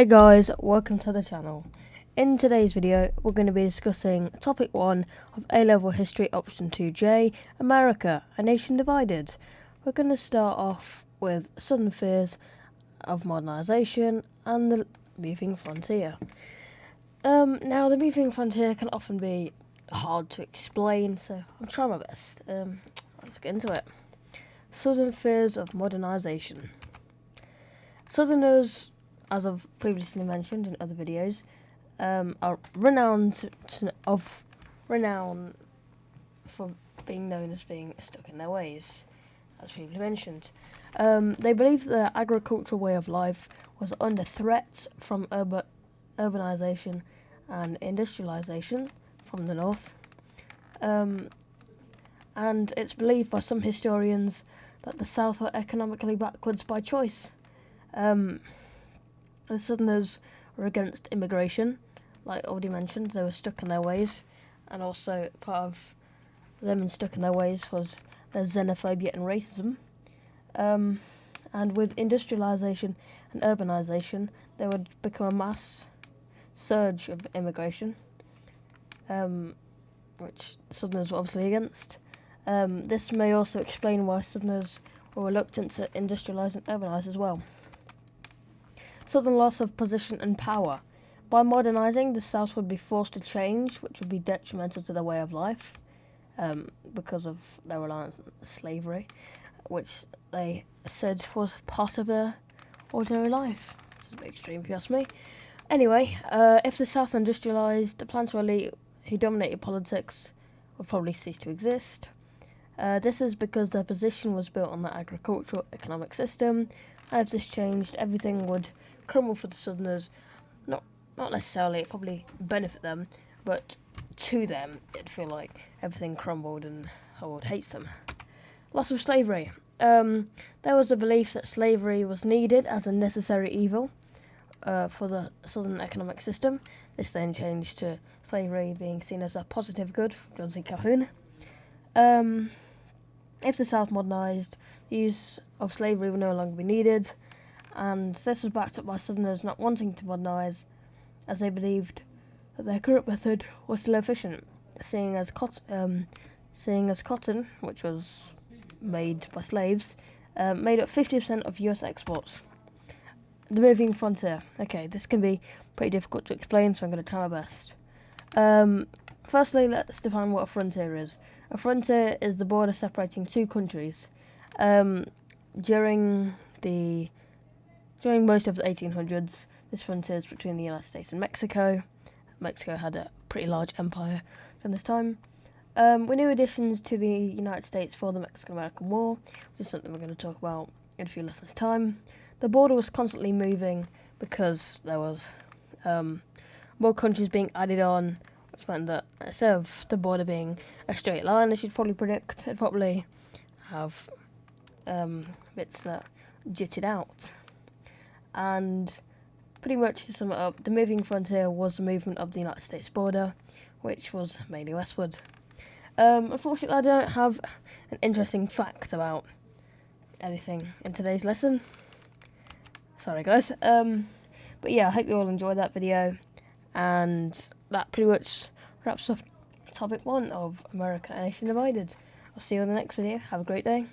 Hey guys, welcome to the channel. In today's video, we're going to be discussing topic 1 of A-Level History Option 2J, America, a Nation Divided. We're going to start off with Southern fears of modernisation and the moving frontier. Now, the moving frontier can often be hard to explain, so I'm trying my best. Let's get into it. Southern fears of modernisation. Southerners, as I've previously mentioned in other videos, are renowned for being known as being stuck in their ways, as previously mentioned. They believed the agricultural way of life was under threat from urbanisation and industrialisation from the north. And it's believed by some historians that the South were economically backwards by choice. The Southerners were against immigration, like already mentioned. They were stuck in their ways, and also part of them and stuck in their ways was their xenophobia and racism. And with industrialisation and urbanisation, there would become a mass surge of immigration, which Southerners were obviously against. This may also explain why Southerners were reluctant to industrialise and urbanise as well. Southern loss of position and power. By modernising, the South would be forced to change, which would be detrimental to their way of life, because of their reliance on slavery, which they said was part of their ordinary life. It's a bit extreme if you ask me. Anyway, if the South industrialised, the planter elite who dominated politics would probably cease to exist. This is because their position was built on the agricultural economic system, and if this changed, everything would crumble for the Southerners. Not necessarily, it probably benefit them, but to them, it'd feel like everything crumbled and the world hates them. Loss of slavery. There was a belief that slavery was needed as a necessary evil for the Southern economic system. This then changed to slavery being seen as a positive good from John C. Calhoun. If the South modernised, the use of slavery would no longer be needed, and this was backed up by Southerners not wanting to modernise, as they believed that their current method was still efficient, seeing as cotton, which was made by slaves, made up 50% of US exports. The moving frontier. Okay, this can be pretty difficult to explain, so I'm going to try my best. Firstly, let's define what a frontier is. A frontier is the border separating two countries. During most of the 1800s, this frontier is between the United States and Mexico. Mexico had a pretty large empire during this time. With new additions to the United States for the Mexican-American War, which is something we're going to talk about in a few lessons' time, the border was constantly moving because there was more countries being added on, which meant that instead of the border being a straight line, as you'd probably predict, it'd probably have bits that jitted out. And pretty much to sum it up, the moving frontier was the movement of the United States border, which was mainly westward. Unfortunately, I don't have an interesting fact about anything in today's lesson. Sorry, guys. But yeah, I hope you all enjoyed that video, and that pretty much wraps up topic 1 of America, a Nation Divided. I'll see you in the next video. Have a great day.